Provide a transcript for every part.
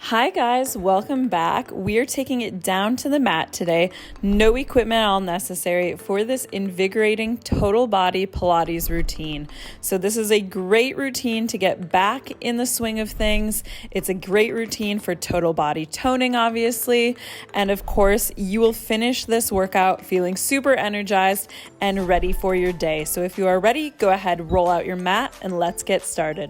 Hi guys, welcome back. We are taking it down to the mat today. No equipment at all necessary for this invigorating total body Pilates routine. So this is a great routine to get back in the swing of things. It's a great routine for total body toning, obviously. And of course, you will finish this workout feeling super energized and ready for your day. So if you are ready, go ahead, roll out your mat and let's get started.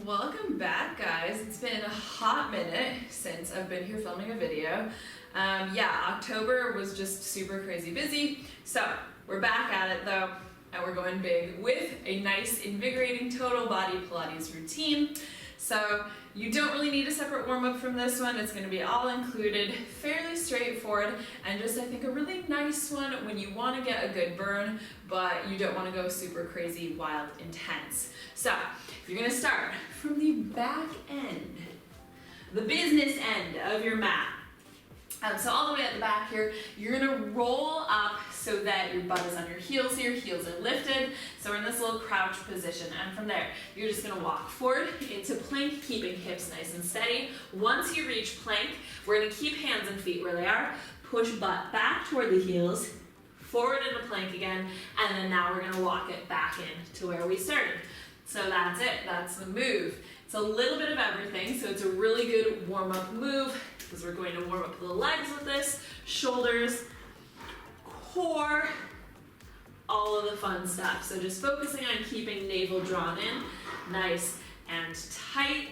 Welcome back, guys. It's been a hot minute since I've been here filming a video. October was just super crazy busy. So we're back at it though, and we're going big with a nice invigorating total body Pilates routine. So you don't really need a separate warm-up from this one. It's going to be all included, fairly straightforward, and just I think a really nice one when you want to get a good burn, but you don't want to go super crazy, wild, intense. So you're going to start from the back end, the business end of your mat. So all the way at the back here, you're going to roll up so that your butt is on your heels here, heels are lifted. So we're in this little crouch position, and from there, you're just going to walk forward into plank, keeping hips nice and steady. Once you reach plank, we're going to keep hands and feet where they are, push butt back toward the heels, forward into plank again, and then now we're going to walk it back in to where we started. So that's it, that's the move. It's a little bit of everything, so it's a really good warm-up move because we're going to warm up the legs with this, shoulders, core, all of the fun stuff. So just focusing on keeping navel drawn in, nice and tight,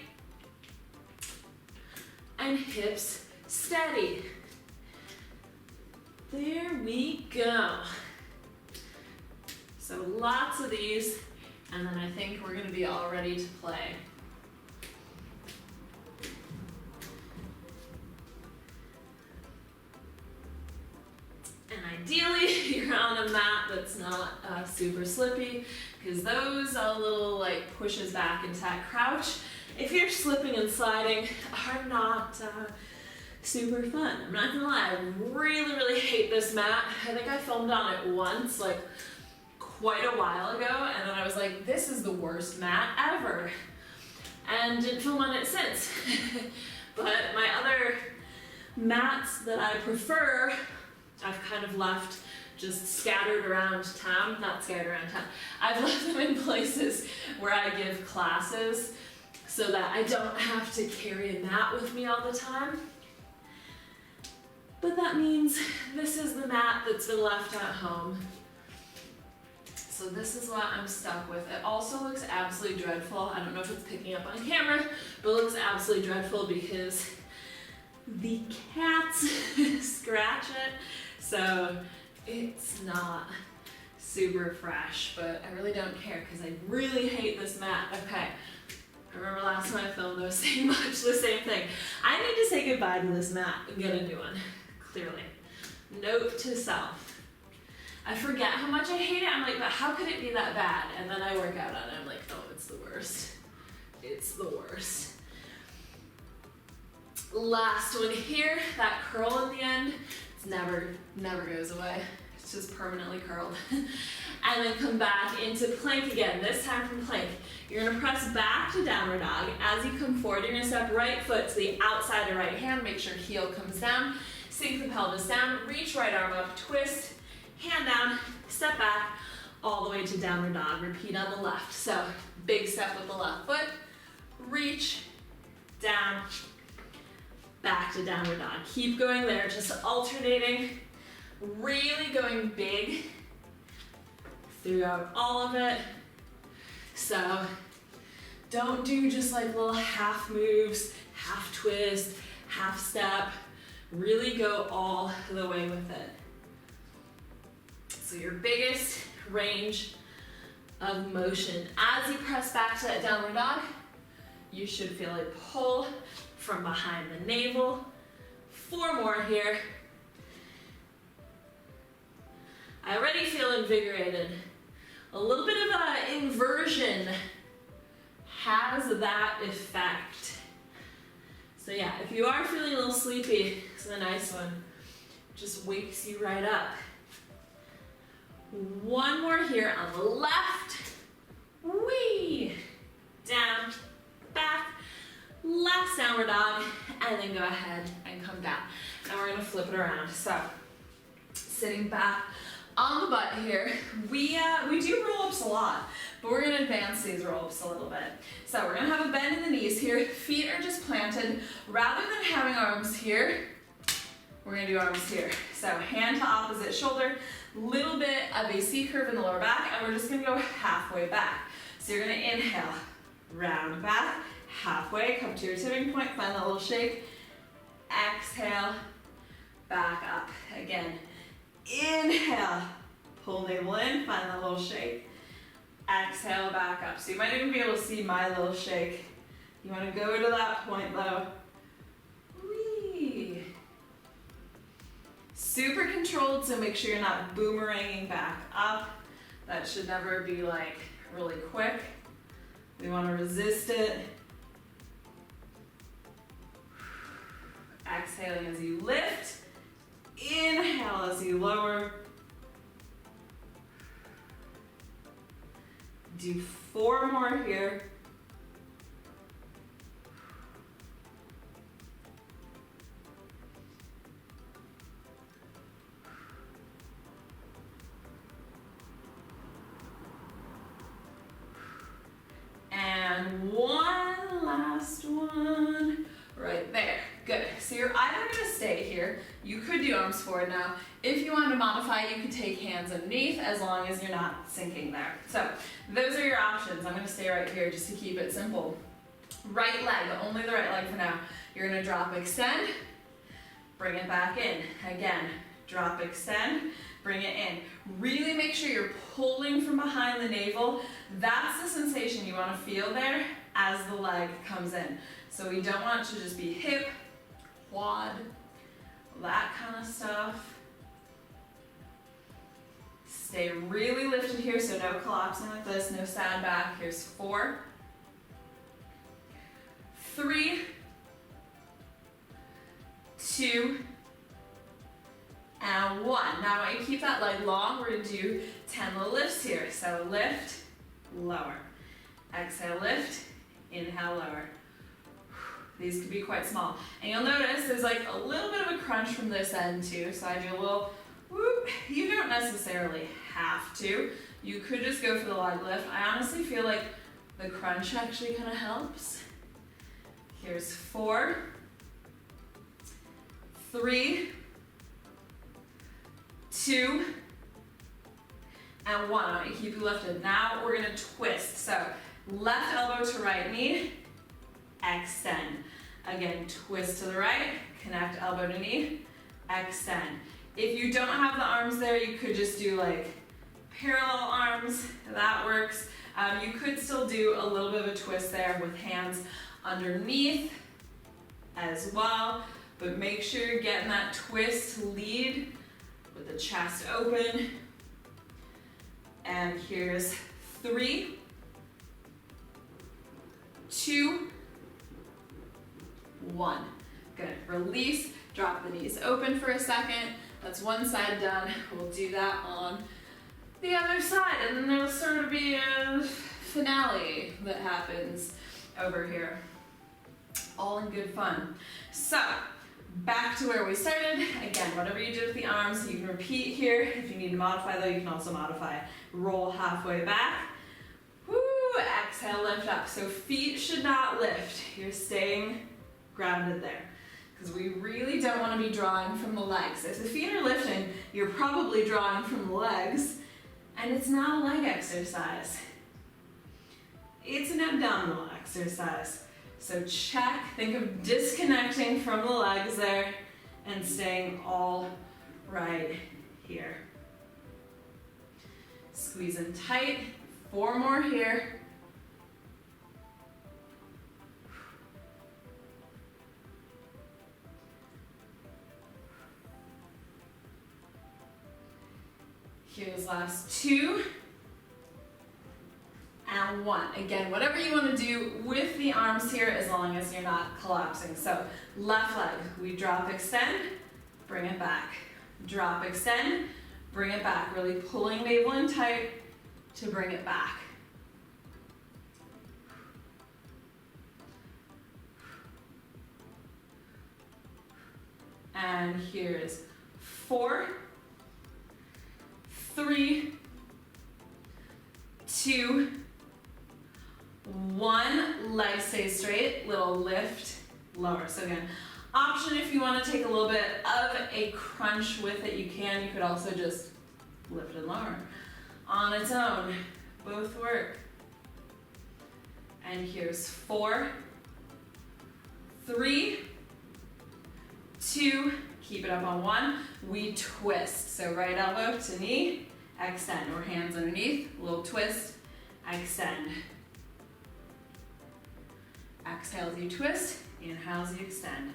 and hips steady. There we go. So lots of these. And then I think we're going to be all ready to play. And ideally, you're on a mat that's not super slippy, because those little pushes back into that crouch, if you're slipping and sliding, are not super fun. I'm not gonna lie, I really, really hate this mat. I think I filmed on it once, quite a while ago, and then I was like, this is the worst mat ever, and didn't film on it since. But my other mats that I prefer, I've kind of left just scattered around town, not scattered around town, I've left them in places where I give classes so that I don't have to carry a mat with me all the time. But that means this is the mat that's been left at home. So this is what I'm stuck with. It also looks absolutely dreadful. I don't know if it's picking up on camera, but it looks absolutely dreadful because the cats scratch it. So it's not super fresh, but I really don't care because I really hate this mat. Okay, I remember last time I filmed, I was saying much the same thing. I need to say goodbye to this mat and get a new one, clearly. Note to self. I forget how much I hate it. I'm like, but how could it be that bad? And then I work out on it. I'm like, oh, it's the worst. It's the worst. Last one here, that curl in the end, it's never goes away. It's just permanently curled. And then come back into plank again, this time from plank. You're gonna press back to downward dog. As you come forward, you're gonna step right foot to the outside of right hand, make sure heel comes down, sink the pelvis down, reach right arm up, twist, hand down, step back, all the way to downward dog. Repeat on the left. So big step with the left foot, reach, down, back to downward dog. Keep going there, just alternating, really going big throughout all of it. So don't do just little half moves, half twist, half step. Really go all the way with it. So your biggest range of motion. As you press back to that downward dog, you should feel a pull from behind the navel. 4 more here. I already feel invigorated. A little bit of an inversion has that effect. So yeah, if you are feeling a little sleepy, this is a nice one. Just wakes you right up. One more here on the left. Whee! Down, back, last downward dog, and then go ahead and come down. Now we're gonna flip it around. So, sitting back on the butt here, we do roll-ups a lot, but we're gonna advance these roll-ups a little bit. So we're gonna have a bend in the knees here. Feet are just planted. Rather than having arms here, we're gonna do arms here. So hand to opposite shoulder, little bit of a C curve in the lower back, and we're just gonna go halfway back. So you're gonna inhale, round back, halfway, come to your tipping point, find that little shake. Exhale, back up. Again, inhale, pull navel in, find that little shake. Exhale, back up. So you might even be able to see my little shake. You wanna go to that point though. Whee! Super controlled, so make sure you're not boomeranging back up. That should never be like really quick. We want to resist it. Exhaling as you lift. Inhale as you lower. Do 4 more here. And one last one, right there. Good. So you're either gonna stay here. You could do arms forward now. If you want to modify, you could take hands underneath as long as you're not sinking there. So those are your options. I'm gonna stay right here just to keep it simple. Right leg, only the right leg for now. You're gonna drop, extend, bring it back in. Again, drop, extend, bring it in. Really make sure you're pulling from behind the navel. That's the sensation you want to feel there as the leg comes in. So we don't want it to just be hip, quad, that kind of stuff. Stay really lifted here, so no collapsing like this, no sad back. Here's 4, 3, 2, and 1. Now I want you to keep that leg long. We're going to do 10 little lifts here. So lift, lower. Exhale, lift, inhale, lower. These could be quite small. And you'll notice there's like a little bit of a crunch from this end too. So I do a little whoop. You don't necessarily have to. You could just go for the leg lift. I honestly feel like the crunch actually kind of helps. Here's 4, 3, 2, and 1. I want you to keep you lifted. Now we're gonna twist. So left elbow to right knee, extend. Again, twist to the right, connect elbow to knee, extend. If you don't have the arms there, you could just do like parallel arms, that works. You could still do a little bit of a twist there with hands underneath as well, but make sure you're getting that twist lead with the chest open. And here's 3, 2, 1. Good. Release, drop the knees open for a second. That's one side done. We'll do that on the other side, and then there'll sort of be a finale that happens over here. All in good fun. So, back to where we started. Again, whatever you did with the arms, you can repeat here. If you need to modify though, you can also modify. Roll halfway back. Woo! Exhale, lift up. So feet should not lift. You're staying grounded there. Because we really don't want to be drawing from the legs. If the feet are lifting, you're probably drawing from the legs, and it's not a leg exercise. It's an abdominal exercise. So check, think of disconnecting from the legs there and staying all right here. Squeeze in tight, 4 more here. Here's last 2. And 1. Again, whatever you want to do with the arms here as long as you're not collapsing. So left leg, we drop, extend, bring it back. Drop, extend, Bring it back, really pulling navel in tight to bring it back. And here's 4, 3, 2, 1. Leg stays straight, little lift, lower. So again, option if you want to take a little bit of a crunch with it, you can. You could also just lift and lower on its own. Both work. And here's 4, 3, 2, keep it up on 1. We twist. So right elbow to knee, extend, or hands underneath, little twist, extend. Exhale as you twist, inhale as you extend.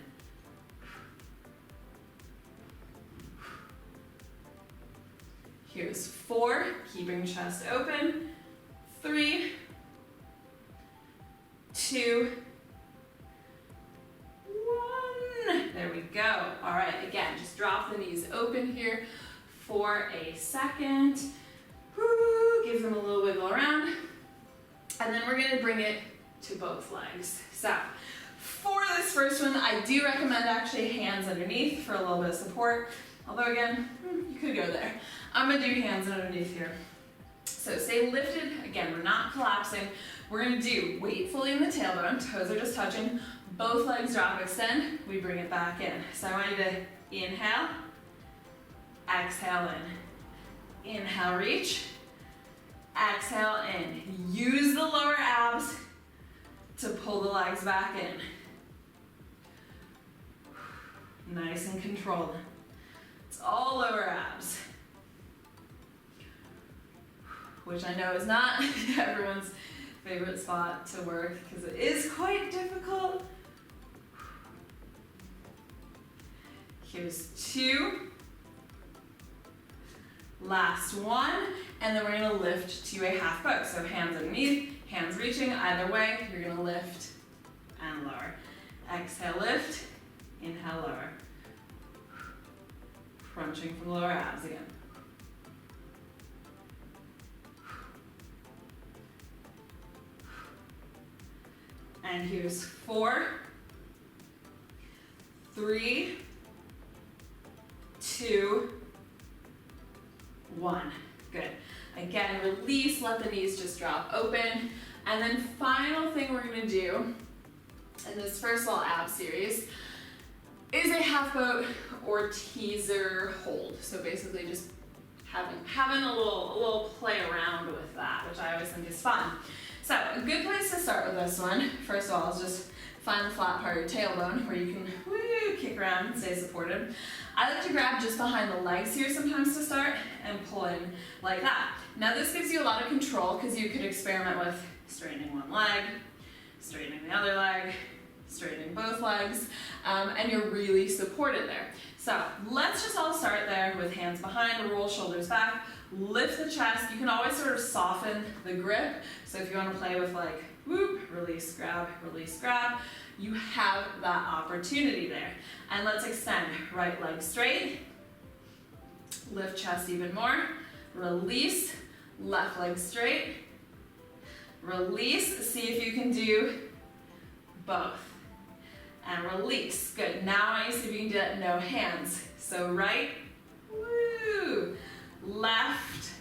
Here's 4, keeping chest open. 3, 2, 1. There we go. All right, again, just drop the knees open here for a second. Woo, give them a little wiggle around. And then we're gonna bring it to both legs. So for this first one, I do recommend actually hands underneath for a little bit of support. Although again, you could go there. I'm gonna do hands underneath here. So stay lifted. Again, we're not collapsing. We're gonna do weight fully in the tailbone. Toes are just touching. Both legs drop, extend. We bring it back in. So I want you to inhale, exhale in. Inhale, reach. Exhale in. Use the lower abs to pull the legs back in. Nice and controlled. It's all lower abs, which I know is not everyone's favorite spot to work because it is quite difficult. Here's 2. Last 1, and then we're gonna lift to a half boat. So hands underneath, hands reaching either way. You're gonna lift and lower. Exhale, lift. Inhale, lower. Crunching from the lower abs again. And here's 4, 3, 2, 1. Good. Again, release, let the knees just drop open. And then final thing we're gonna do in this first little ab series is a half boat or teaser hold. So basically just having a little play around with that, which I always think is fun. So a good place to start with this one, first of all, is just find the flat part of your tailbone where you can kick around and stay supported. I like to grab just behind the legs here sometimes to start and pull in like that. Now this gives you a lot of control because you could experiment with straightening one leg, straightening the other leg, straightening both legs, and you're really supported there. So let's just all start there with hands behind, roll shoulders back, lift the chest. You can always sort of soften the grip. So if you want to play with like, whoop, release, grab, you have that opportunity there. And let's extend. Right leg straight. Lift chest even more. Release. Left leg straight. Release. See if you can do both. And release. Good. Now I want you to see if you can do that no hands. So right, woo. Left,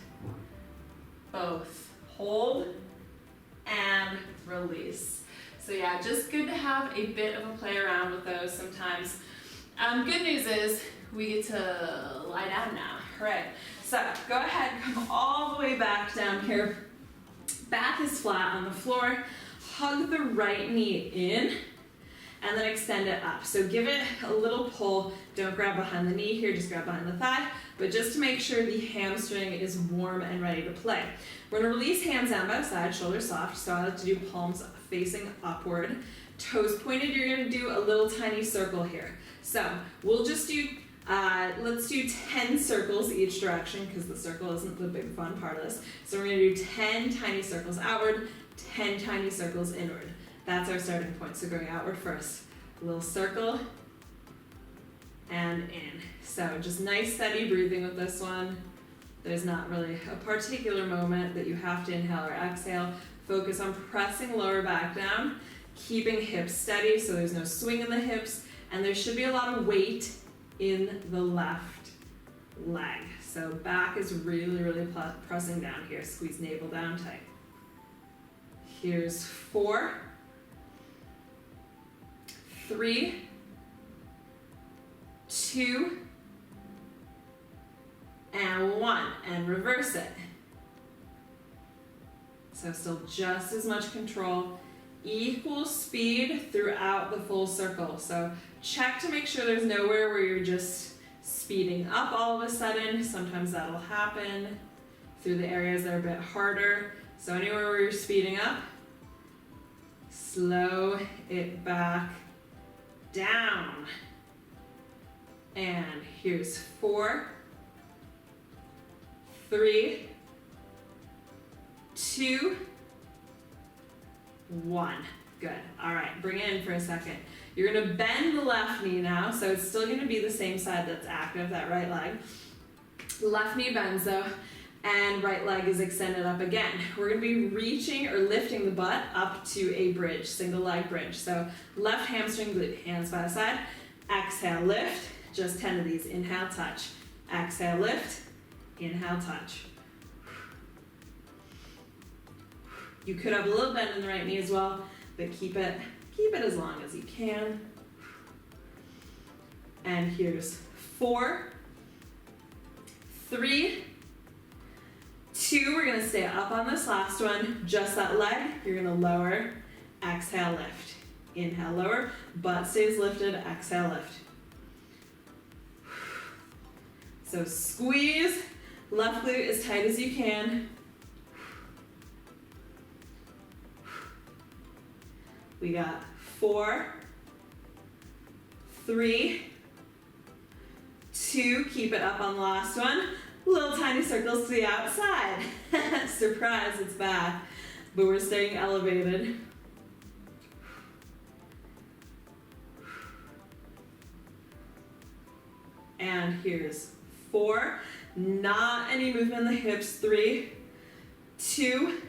both. Hold and release. So yeah, just good to have a bit of a play around with those sometimes. Good news is we get to lie down now. All right, so go ahead, come all the way back down here. Back is flat on the floor. Hug the right knee in and then extend it up. So give it a little pull. Don't grab behind the knee here, just grab behind the thigh, but just to make sure the hamstring is warm and ready to play. We're gonna release hands down by the side, shoulders soft. So I like to do palms facing upward, toes pointed. You're gonna do a little tiny circle here. So we'll just do, let's do 10 circles each direction because the circle isn't the big fun part of this. So we're gonna do 10 tiny circles outward, 10 tiny circles inward. That's our starting point. So going outward first, a little circle and in. So just nice steady breathing with this one. There's not really a particular moment that you have to inhale or exhale. Focus on pressing lower back down, keeping hips steady so there's no swing in the hips, and there should be a lot of weight in the left leg. So back is really, really pressing down here. Squeeze navel down tight. Here's 4, 3, 2, and 1, and reverse it. So still just as much control, equal speed throughout the full circle. So check to make sure there's nowhere where you're just speeding up all of a sudden. Sometimes that'll happen through the areas that are a bit harder. So anywhere where you're speeding up, slow it back down. And here's 4, 3, 2, 1. Good. All right, bring it in for a second. You're gonna bend the left knee now, so it's still gonna be the same side that's active, that right leg. Left knee bends though, and right leg is extended up again. We're gonna be reaching or lifting the butt up to a bridge, single leg bridge. So left hamstring glute, hands by the side. Exhale, lift, just 10 of these. Inhale, touch. Exhale, lift, inhale, touch. You could have a little bend in the right knee as well, but keep it as long as you can. And here's 4, 3, 2, we're gonna stay up on this last one, just that leg, you're gonna lower, exhale, lift. Inhale, lower, butt stays lifted, exhale, lift. So squeeze, left glute as tight as you can. We got 4, 3, 2, keep it up on the last one. Little tiny circles to the outside. Surprise, it's back, but we're staying elevated. And here's 4, not any movement in the hips. 3, 2,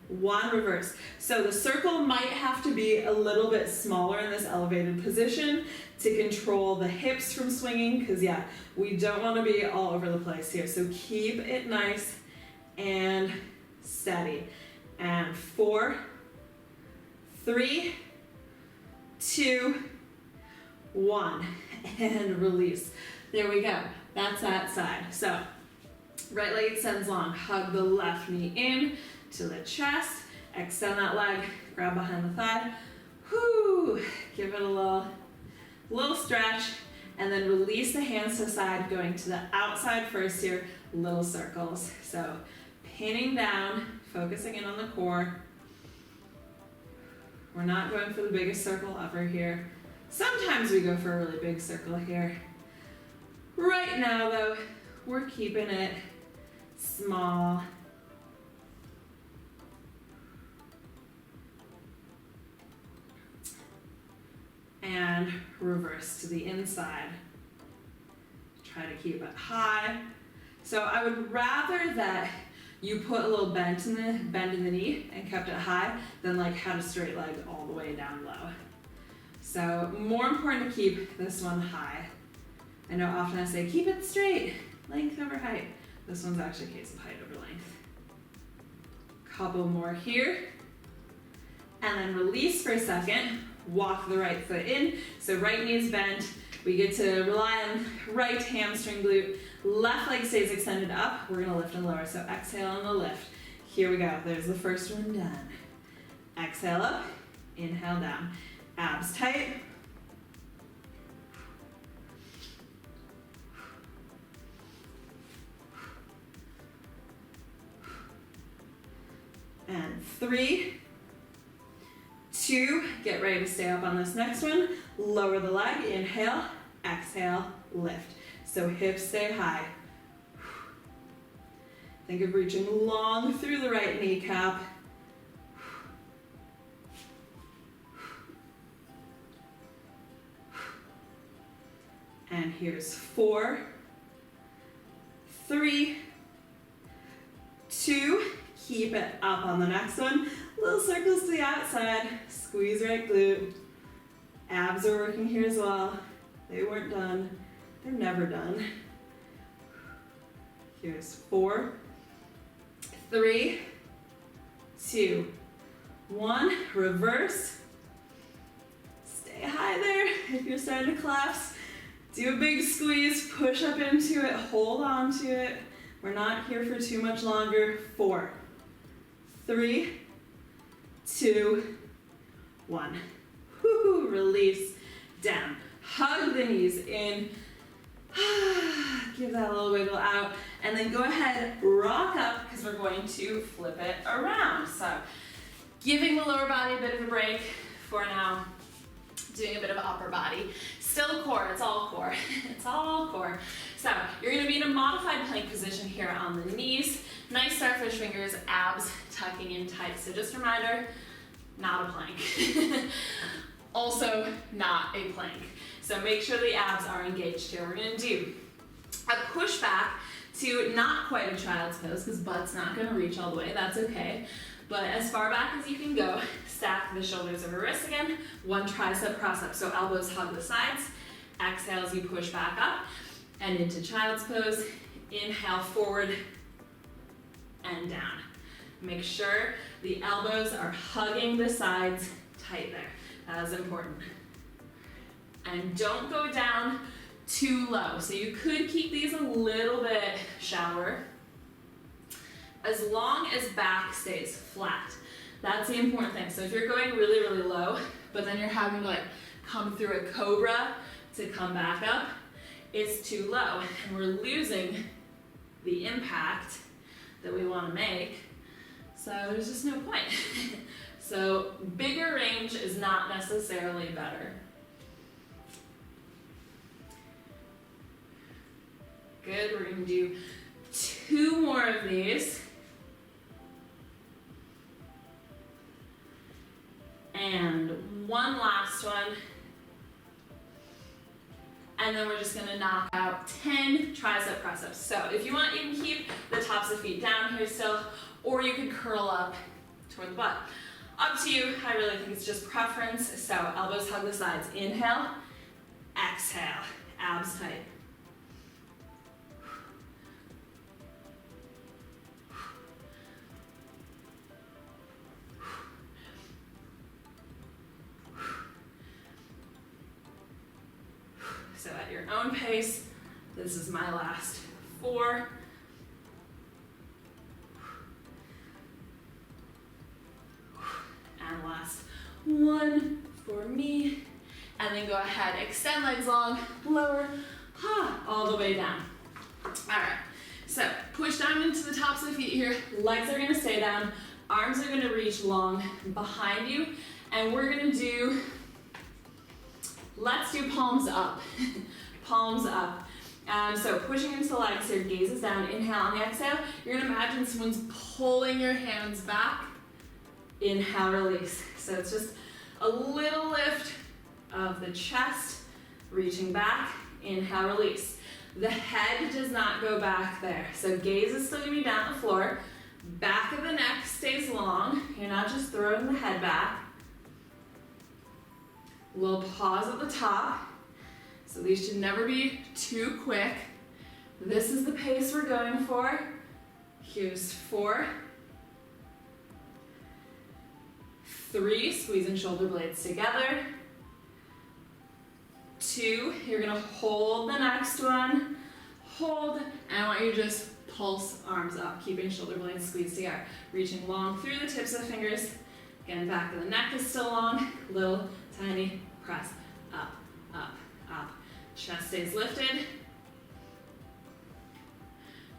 1, reverse. So the circle might have to be a little bit smaller in this elevated position to control the hips from swinging, because yeah, we don't want to be all over the place here. So keep it nice and steady. And 4, 3, 2, 1, and release. There we go. That's that side. So right leg extends long. Hug the left knee in to the chest. Extend that leg. Grab behind the thigh. Whoo! Give it a little stretch. And then release the hands to the side, going to the outside first here. Little circles. So pinning down, focusing in on the core. We're not going for the biggest circle ever here. Sometimes we go for a really big circle here. Right now though, we're keeping it small. And reverse to the inside. Try to keep it high. So I would rather that you put a little bend in the knee and kept it high than like had a straight leg all the way down low. So more important to keep this one high. I know often I say keep it straight, length over height. This one's actually a case of height over length. Couple more here. And then release for a second. Walk the right foot in. So right knee is bent. We get to rely on right hamstring glute. Left leg stays extended up. We're gonna lift and lower. So exhale on the lift. Here we go. There's the first one done. Exhale up, inhale down. Abs tight. And 3, 2, get ready to stay up on this next one. Lower the leg, inhale, exhale, lift. So hips stay high. Think of reaching long through the right kneecap. And here's 4, 3, keep it up on the next one. Little circles to the outside, squeeze right glute. Abs are working here as well. They weren't done, they're never done. Here's 4, 3, 2, 1, reverse. Stay high there. If you're starting to collapse, do a big squeeze, push up into it, hold on to it. We're not here for too much longer. 4, 3, 2, 1. Woo-hoo, release, down. Hug the knees in. Give that a little wiggle out. And then go ahead, rock up, because we're going to flip it around. So, giving the lower body a bit of a break for now. Doing a bit of upper body. Still core, it's all core. It's all core. So, you're going to be in a modified plank position here on the knees. Nice starfish fingers, abs tucking in tight. So just a reminder, not a plank. Also not a plank. So make sure the abs are engaged here. We're going to do a push back to not quite a child's pose, because butt's not going to reach all the way. That's okay. But as far back as you can go, stack the shoulders over wrists again. 1 tricep press up. So elbows hug the sides. Exhale as you push back up and into child's pose. Inhale forward and down. Make sure the elbows are hugging the sides tight there. That is important. And don't go down too low. So you could keep these a little bit shallower. As long as back stays flat. That's the important thing. So if you're going really, really low, but then you're having to come through a cobra to come back up, it's too low. And we're losing the impact that we want to make. So there's just no point. So bigger range is not necessarily better. Good, we're going to do 2 more of these. And 1 last one. And then we're just going to knock out 10 tricep press-ups. So if you want, you can keep the tops of feet down here still, or you can curl up toward the butt. Up to you. I really think it's just preference. So elbows hug the sides. Inhale, exhale, abs tight. So at your own pace, this is my last 4. And last 1 for me. And then go ahead, extend legs long, lower, all the way down. All right, so push down into the tops of the feet here. Legs are gonna stay down. Arms are gonna reach long behind you. And we're gonna do, let's do palms up. Palms up. So pushing into the legs here, gazes down. Inhale on the exhale. You're gonna imagine someone's pulling your hands back. Inhale, release. So it's just a little lift of the chest, reaching back. Inhale, release. The head does not go back there. So gaze is still gonna be down the floor. Back of the neck stays long. You're not just throwing the head back. A little pause at the top. So these should never be too quick. This is the pace we're going for. Here's 4, 3, squeezing shoulder blades together. 2, you're gonna hold the next one. Hold, and I want you to just pulse arms up, keeping shoulder blades squeezed together. Reaching long through the tips of the fingers. Again, back of the neck is still long. Little tiny press. Up, up, up. Chest stays lifted.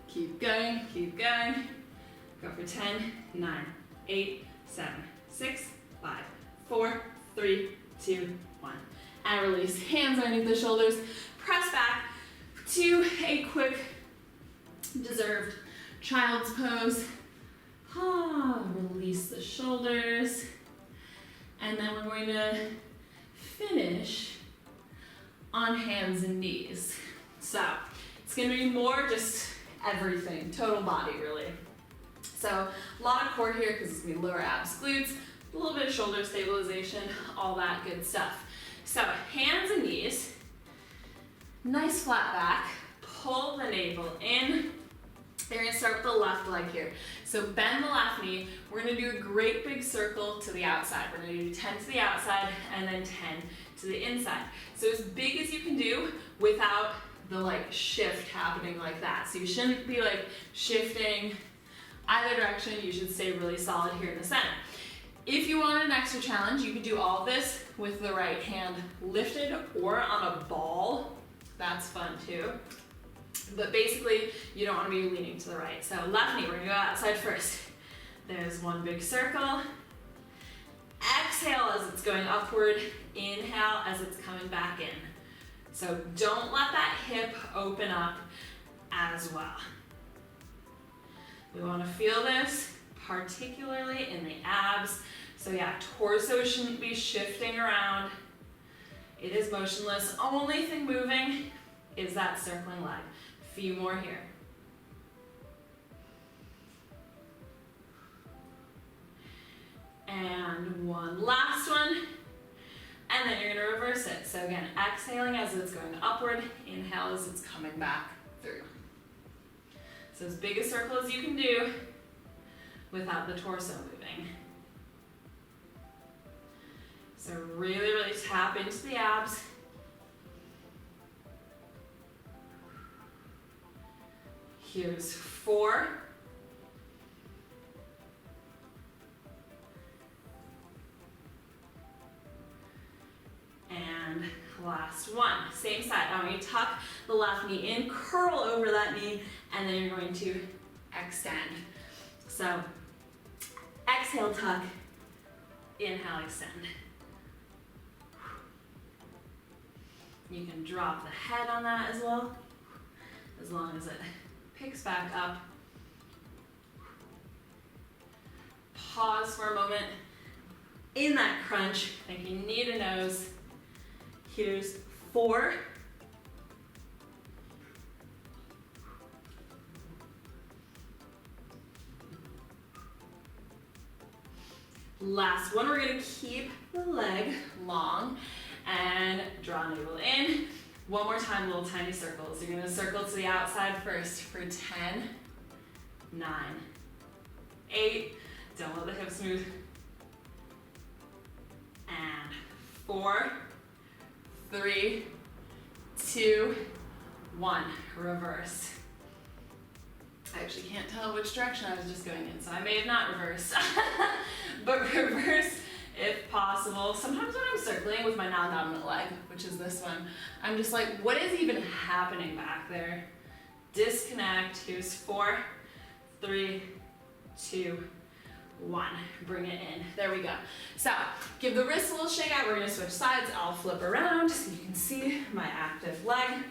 Keep going, keep going. Go for 10, 9, 8, 7, 6, 5, 4, 3, 2, 1. And release. Hands underneath the shoulders. Press back to a quick, deserved child's pose. Release the shoulders. And then we're going to finish on hands and knees. So it's going to be more just everything, total body really. So a lot of core here because it's gonna be lower abs, glutes, a little bit of shoulder stabilization, all that good stuff. So hands and knees, nice flat back, pull the navel in. You're gonna start with the left leg here. So bend the left knee. We're gonna do a great big circle to the outside. We're gonna do 10 to the outside and then 10 to the inside. So as big as you can do without the like shift happening like that. So you shouldn't be like shifting either direction. You should stay really solid here in the center. If you want an extra challenge, you can do all of this with the right hand lifted or on a ball. That's fun too. But basically, you don't want to be leaning to the right. So left knee, we're gonna go outside first. There's one big circle. Exhale as it's going upward. Inhale as it's coming back in. So don't let that hip open up as well. We want to feel this, particularly in the abs. So yeah, torso shouldn't be shifting around. It is motionless. Only thing moving is that circling leg. Few more here. And one last one. And then you're gonna reverse it. So again, exhaling as it's going upward, inhale as it's coming back through. So as big a circle as you can do without the torso moving. So really, really tap into the abs. Here's 4. And last one. Same side. I want you to tuck the left knee in, curl over that knee, and then you're going to extend. So exhale, tuck. Inhale, extend. You can drop the head on that as well, as long as it picks back up. Pause for a moment. In that crunch, thinking knee to nose. Here's 4. Last one, we're gonna keep the leg long and draw navel in. One more time, little tiny circles. You're gonna circle to the outside first for 10, 9, 8, don't let the hips move, and 4, 3, 2, 1, reverse. I actually can't tell which direction I was just going in, so I may have not reversed. But reverse if possible. Sometimes when I'm circling with my non-dominant leg, which is this one, I'm just like, what is even happening back there? Disconnect. Here's 4, 3, 2, 1. Bring it in. There we go. So give the wrists a little shake out. We're going to switch sides. I'll flip around so you can see my active leg.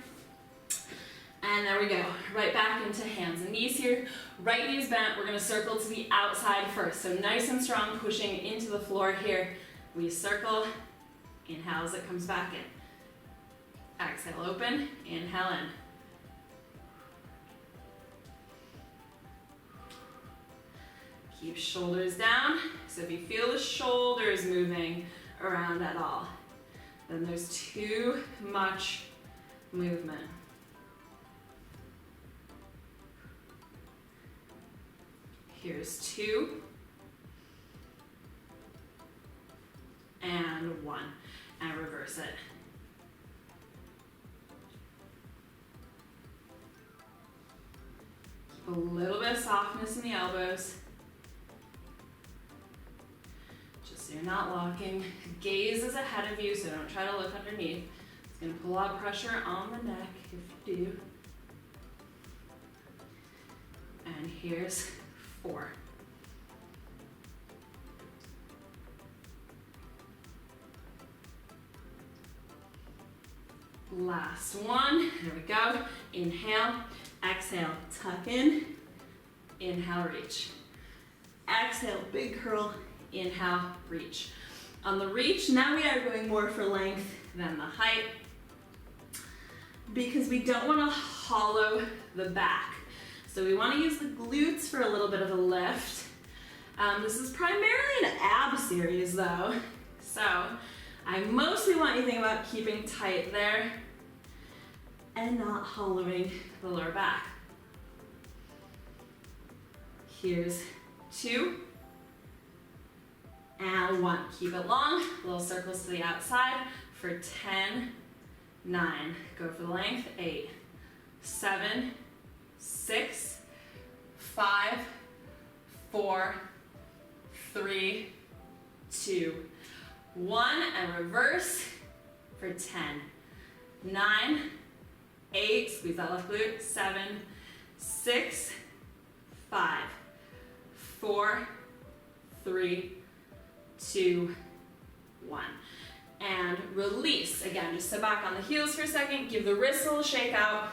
And there we go. Right back into hands and knees here. Right knee is bent. We're going to circle to the outside first. So nice and strong, pushing into the floor here. We circle. Inhale as it comes back in. Exhale, open. Inhale in. Keep shoulders down. So if you feel the shoulders moving around at all, then there's too much movement. Here's 2 and 1, and reverse it. Keep a little bit of softness in the elbows. Just so you're not locking. Gaze is ahead of you, so don't try to look underneath. It's going to pull out pressure on the neck if you do. And here's 4. Last one. There we go. Inhale. Exhale. Tuck in. Inhale, reach. Exhale, big curl. Inhale, reach. On the reach, now we are going more for length than the height because we don't want to hollow the back. So we want to use the glutes for a little little bit of a lift. This is primarily an ab series though, so I mostly want you to think about keeping tight there and not hollowing the lower back. Here's 2 and 1. Keep it long, little circles to the outside for 10, 9. Go for the length, 8, 7, 6, 5, 4, 3, 2, 1, and reverse for 10, 9, 8, squeeze that left glute, 7, 6, 5, 4, 3, 2, 1. And release. Again, just sit back on the heels for a second, give the wrists a little shake out,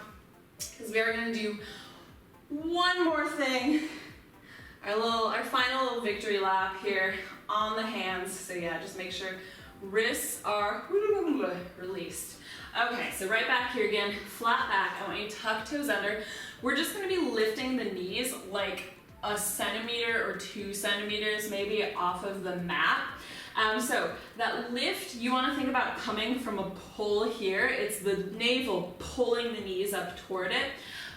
because we are going to do one more thing. Our final little victory lap here on the hands. So yeah, just make sure wrists are released. Okay, so right back here again, flat back. I want you to tuck toes under. We're just going to be lifting the knees like a centimeter or 2 centimeters maybe off of the mat. So that lift, you want to think about coming from a pull here. It's the navel pulling the knees up toward it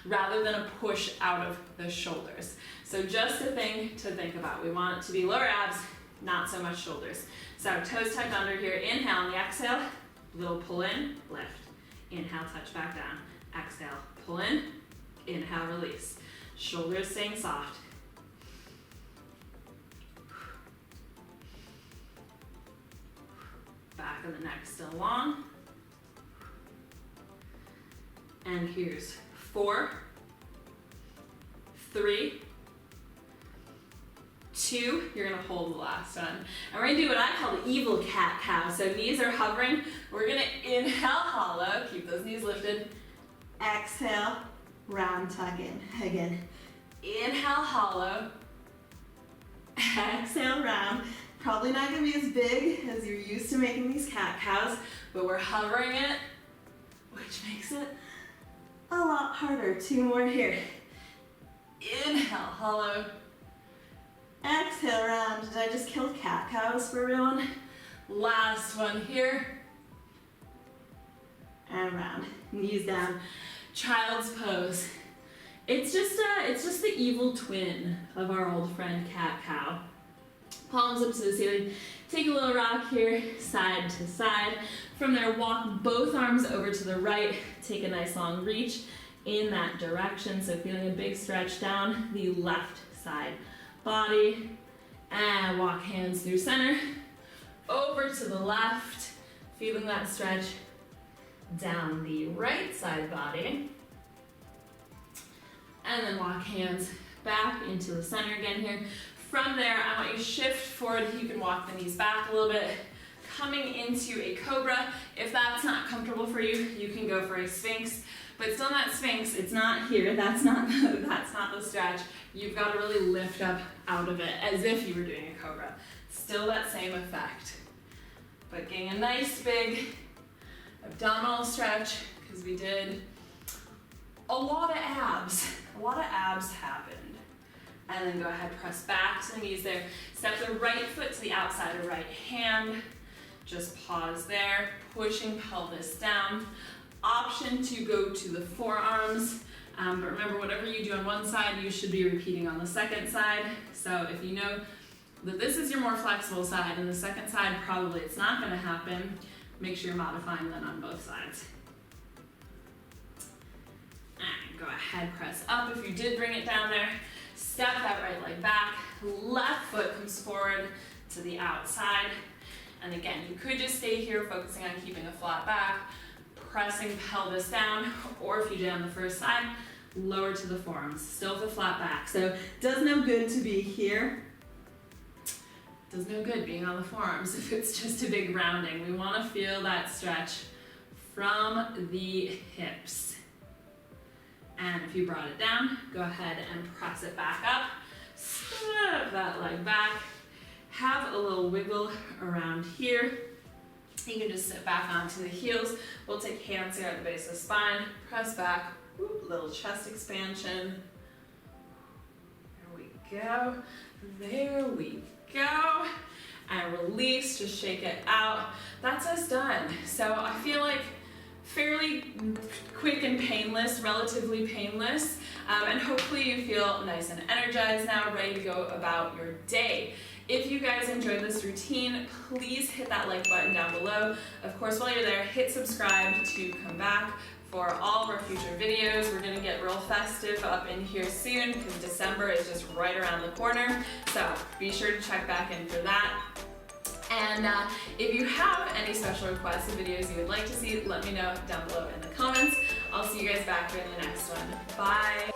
rather than a push out of the shoulders. So just a thing to think about. We want it to be lower abs, not so much shoulders. So toes tucked under here. Inhale on the exhale, little pull in, lift. Inhale, touch back down. Exhale, pull in, inhale, release. Shoulders staying soft. Back of the neck still long. And here's 4, 3, 2, you're gonna hold the last one. And we're gonna do what I call the evil cat cow. So knees are hovering. We're gonna inhale hollow, keep those knees lifted. Exhale, round tuck in. Again, inhale hollow. Exhale round. Probably not gonna be as big as you're used to making these cat cows, but we're hovering it, which makes it a lot harder. 2 more here. Inhale, hollow. Exhale, round. Did I just kill cat cows for everyone? Last one here. And round. Knees down. Child's pose. It's just the evil twin of our old friend cat cow. Palms up to the ceiling. Take a little rock here, side to side. From there, walk both arms over to the right. Take a nice long reach in that direction. So feeling a big stretch down the left side body. And walk hands through center. Over to the left. Feeling that stretch down the right side body. And then walk hands back into the center again here. From there, I want you to shift forward. You can walk the knees back a little bit. Coming into a cobra. If that's not comfortable for you, you can go for a sphinx. But still not sphinx, it's not here. That's not the stretch. You've got to really lift up out of it as if you were doing a cobra. Still that same effect. But getting a nice big abdominal stretch, because we did a lot of abs. A lot of abs happened. And then go ahead, press back to the knees there. Step the right foot to the outside of right hand. Just pause there, pushing pelvis down. Option to go to the forearms. But remember, whatever you do on one side, you should be repeating on the second side. So if you know that this is your more flexible side and the second side, probably it's not gonna happen, make sure you're modifying that on both sides. And go ahead, press up. If you did bring it down there, step that right leg back, left foot comes forward to the outside. And again, you could just stay here focusing on keeping a flat back, pressing pelvis down, or if you did on the first side, lower to the forearms, still with a flat back. So does no good to be here. Does no good being on the forearms if it's just a big rounding. We want to feel that stretch from the hips. And if you brought it down, go ahead and press it back up. Step that leg back. Have a little wiggle around here. You can just sit back onto the heels. We'll take hands here at the base of the spine. Press back. Little chest expansion. There we go. There we go. And release, just shake it out. That's us done. So I feel like fairly quick and painless, relatively painless, and hopefully you feel nice and energized now, ready to go about your day. If you guys enjoyed this routine, please hit that like button down below. Of course, while you're there, hit subscribe to come back for all of our future videos. We're gonna get real festive up in here soon because December is just right around the corner. So be sure to check back in for that. And if you have any special requests of videos you would like to see, let me know down below in the comments. I'll see you guys back here in the next one. Bye.